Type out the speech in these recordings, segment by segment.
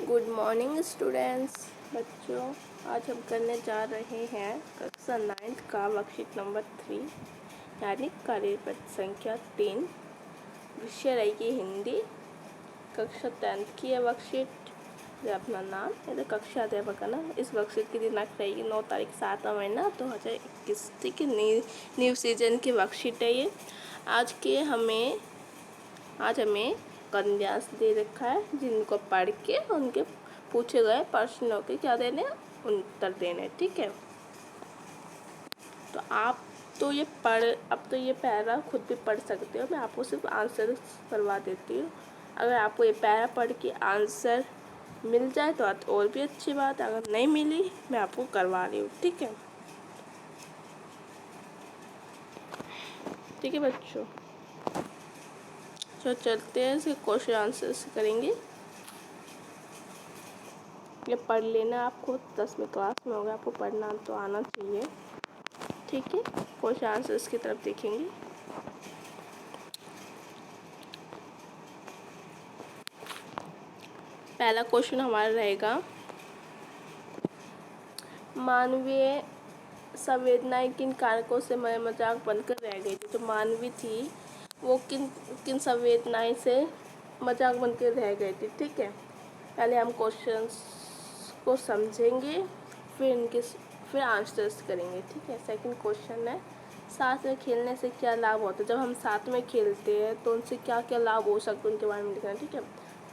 Good morning students. बच्चों, आज हम करने जा रहे हैं कक्षा 9th का वर्कशीट नंबर 3 यानी कार्यपद संख्या 3, विषय रहेगी हिंदी। कक्षा 10th की है वर्कशीट। अपना नाम या तो कक्षा अध्यापक है ना। इस वर्कशीट की दिनांक रहेगी 9 तारीख 7वां महीना 2021। ठीक है, न्यू सीजन की वर्कशीट है ये। आज हमें गद्यांश दे रखा है, जिनको पढ़ के उनके पूछे गए प्रश्नों के क्या देने, उत्तर देने। ठीक है, तो आप तो ये पैरा खुद भी पढ़ सकते हो। मैं आपको सिर्फ आंसर करवा देती हूँ। अगर आपको ये पैरा पढ़ के आंसर मिल जाए तो और भी अच्छी बात है। अगर नहीं मिली, मैं आपको करवा रही हूँ। ठीक है, ठीक है बच्चों, तो चलते हैं, इसके क्वेश्चन आंसर्स करेंगे। ये पढ़ लेना, आपको 10वीं क्लास में होगा, आपको पढ़ना तो आना चाहिए। ठीक है, क्वेश्चन आंसर्स की तरफ देखेंगे। पहला क्वेश्चन हमारा रहेगा, मानवीय संवेदनाएं किन कारकों से मजाक बनकर रह गई थी। जो मानवी थी वो किन संवेदनाएं से मजाक बनकर रह गई थी। ठीक है, पहले हम क्वेश्चंस को समझेंगे, फिर आंसर्स करेंगे। ठीक है, सेकंड क्वेश्चन है, साथ में खेलने से क्या लाभ होता है। जब हम साथ में खेलते हैं तो उनसे क्या क्या लाभ हो सकते हैं, उनके बारे में लिखना है। ठीक है,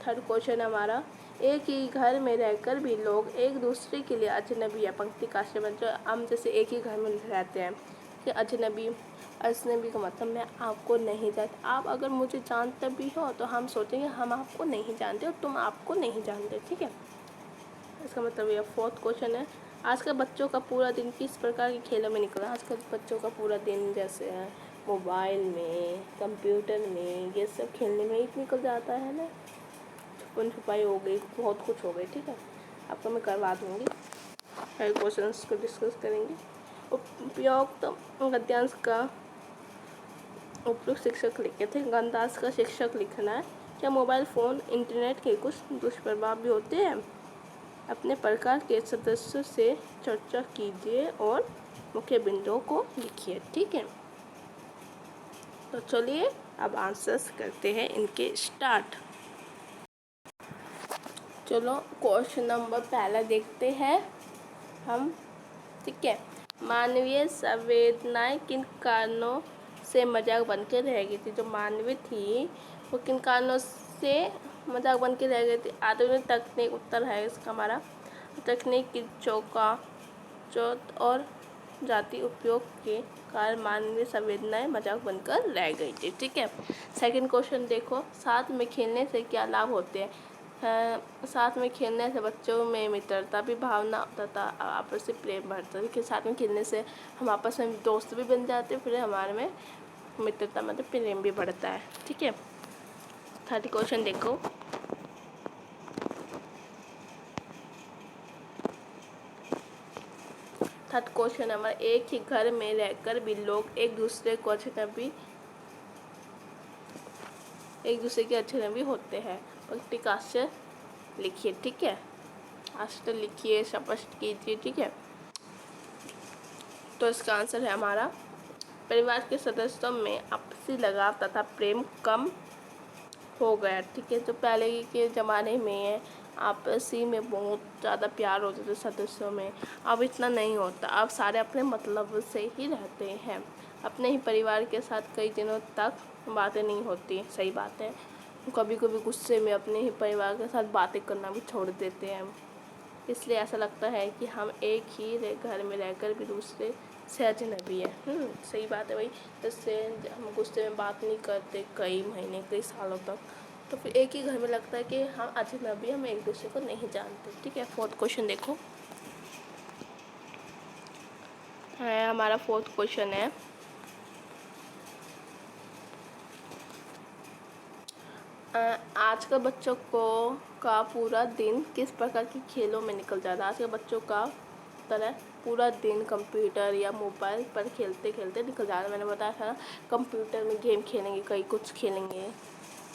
थर्ड क्वेश्चन है हमारा, एक ही घर में रहकर भी लोग एक दूसरे के लिए अजनबी है। पंक्ति का आश्रय जो हम जैसे एक ही घर में रहते हैं कि अजनबी का मतलब मैं आपको नहीं जानती। आप अगर मुझे जानते भी हो तो हम सोचेंगे हम आपको नहीं जानते और तुम आपको नहीं जानते। ठीक है, इसका मतलब ये। फोर्थ क्वेश्चन है, आजकल बच्चों का पूरा दिन किस प्रकार के खेलों में निकला। आजकल बच्चों का पूरा दिन जैसे है मोबाइल में, कंप्यूटर में, ये सब खेलने में ही निकल जाता है ना। छुपन छुपाई हो गई, बहुत कुछ हो गई। ठीक है, आपको मैं करवा दूँगी। हर क्वेश्चन को डिस्कस करेंगे। उपयुक्त गद्यांश का उपयुक्त शिक्षक लिखे थे। गद्यांश का शिक्षक लिखना है, क्या मोबाइल फ़ोन इंटरनेट के कुछ दुष्प्रभाव भी होते हैं। अपने प्रकार के सदस्यों से चर्चा कीजिए और मुख्य बिंदुओं को लिखिए। ठीक है, तो चलिए अब आंसर्स करते हैं इनके स्टार्ट। चलो क्वेश्चन नंबर पहला देखते हैं हम। ठीक है, मानवीय संवेदनाएं किन कारणों से मजाक बनकर रह गई थी। जो मानवी थी वो किन कारणों से मजाक बन के रह गई थी। आधुनिक तकनीक उत्तर है इसका हमारा। तकनीक की चौथ और जाति उपयोग के कारण मानवीय संवेदनाएं मजाक बनकर रह गई थी। ठीक है, सेकंड क्वेश्चन देखो, साथ में खेलने से क्या लाभ होते हैं। साथ में खेलने से बच्चों में मित्रता भी भावना तथा आपसी प्रेम बढ़ता है। कि साथ में खेलने से हम आपस में दोस्त भी बन जाते हैं, फिर हमारे में मित्रता मतलब प्रेम भी बढ़ता है। ठीक है, थर्ड क्वेश्चन देखो, थर्ड क्वेश्चन हमारा, एक ही घर में रहकर भी लोग एक दूसरे के अजनबी होते हैं। पंक्ति का आश्चर्य लिखिए। ठीक है, आश्चर्य लिखिए, स्पष्ट कीजिए। ठीक है, तो इसका आंसर है हमारा, परिवार के सदस्यों में आपसी लगाव तथा प्रेम कम हो गया। ठीक है, तो पहले के ज़माने में आपसी में बहुत ज़्यादा प्यार होता था सदस्यों में, अब इतना नहीं होता। अब सारे अपने मतलब से ही रहते हैं। अपने ही परिवार के साथ कई दिनों तक बातें नहीं होती। सही बात है, कभी कभी गुस्से में अपने ही परिवार के साथ बातें करना भी छोड़ देते हैं। इसलिए ऐसा लगता है कि हम एक ही घर में रहकर भी दूसरे से अजनबी है। सही बात है भाई। जैसे हम गुस्से में बात नहीं करते कई महीने कई सालों तक, तो फिर एक ही घर में लगता है कि हम अजनबी, हम एक दूसरे को नहीं जानते। ठीक है, फोर्थ क्वेश्चन देखो, है हमारा फोर्थ क्वेश्चन है, आजकल बच्चों का पूरा दिन किस प्रकार के खेलों में निकल जाता है। आजकल बच्चों का तरह पूरा दिन कंप्यूटर या मोबाइल पर खेलते खेलते निकल जाता है। मैंने बताया था कंप्यूटर में गेम खेलेंगे, कई कुछ खेलेंगे,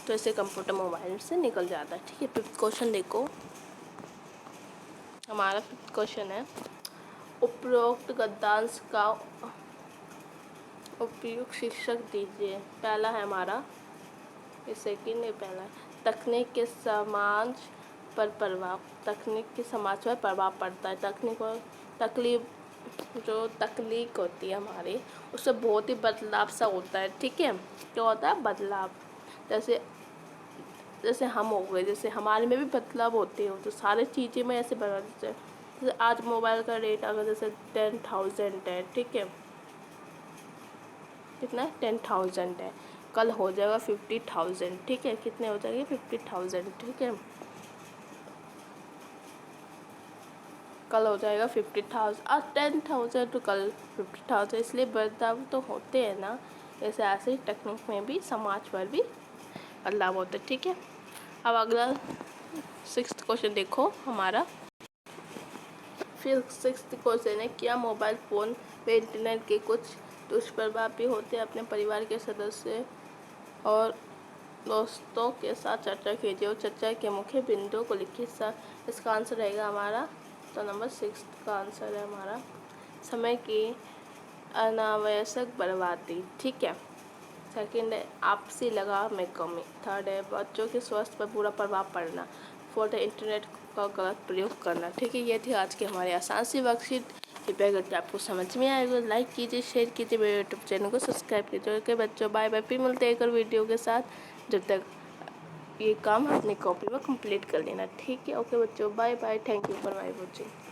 तो ऐसे कंप्यूटर मोबाइल से निकल जाता है। ठीक है, फिफ्थ क्वेश्चन देखो, हमारा 5th क्वेश्चन है, उपरोक्त गद्यांश का उपयुक्त शीर्षक दीजिए। पहला है हमारा, ये सेकंड है, पहला तकनीक के समाज पर प्रभाव। तकनीक के समाज पर प्रभाव पड़ता है। तकनीक और तकलीक होती है हमारी, उससे बहुत ही बदलाव सा होता है। ठीक है, क्या होता है? बदलाव। जैसे हम हो गए, जैसे हमारे में भी बदलाव होते हो, तो सारी चीज़ें में ऐसे बदल। जैसे आज मोबाइल का रेट अगर जैसे 10,000 है, ठीक है, कितना है? 10,000 है। कल हो जाएगा 50,000। ठीक है, कितने हो जाएंगे? 50,000। ठीक है, कल हो जाएगा 50,000। आज 10,000 तो कल 50,000, इसलिए बदलाव तो होते हैं ना। ऐसे ऐसे ही टेक्निक में भी, समाज पर भी बदलाव होता है। ठीक है, अब अगला 6th क्वेश्चन देखो हमारा। फिर 6th क्वेश्चन है, क्या मोबाइल फ़ोन व इंटरनेट के कुछ दुष्प्रभाव भी होते हैं? अपने परिवार के सदस्य और दोस्तों के साथ चर्चा कीजिए और चर्चा के मुख्य बिंदुओं को लिखिए। इसका आंसर रहेगा हमारा, तो नंबर 6 का आंसर है हमारा, समय की अनावश्यक बर्बादी। ठीक है, सेकंड है आपसी लगाव में कमी। थर्ड है बच्चों के स्वास्थ्य पर बुरा प्रभाव पड़ना। फोर्थ है इंटरनेट का गलत प्रयोग करना। ठीक है, ये थी आज के हमारे आसान सी वर्कशीट। कृपया करके आपको समझ में आएगा, लाइक कीजिए, शेयर कीजिए, मेरे यूट्यूब चैनल को सब्सक्राइब कीजिए। ओके बच्चों, बाय बाय। फिर मिलते हैं एक और वीडियो के साथ। जब तक ये काम अपनी कॉपी में कंप्लीट कर लेना। ठीक है, ओके बच्चों, bye bye. Thank you for my watching.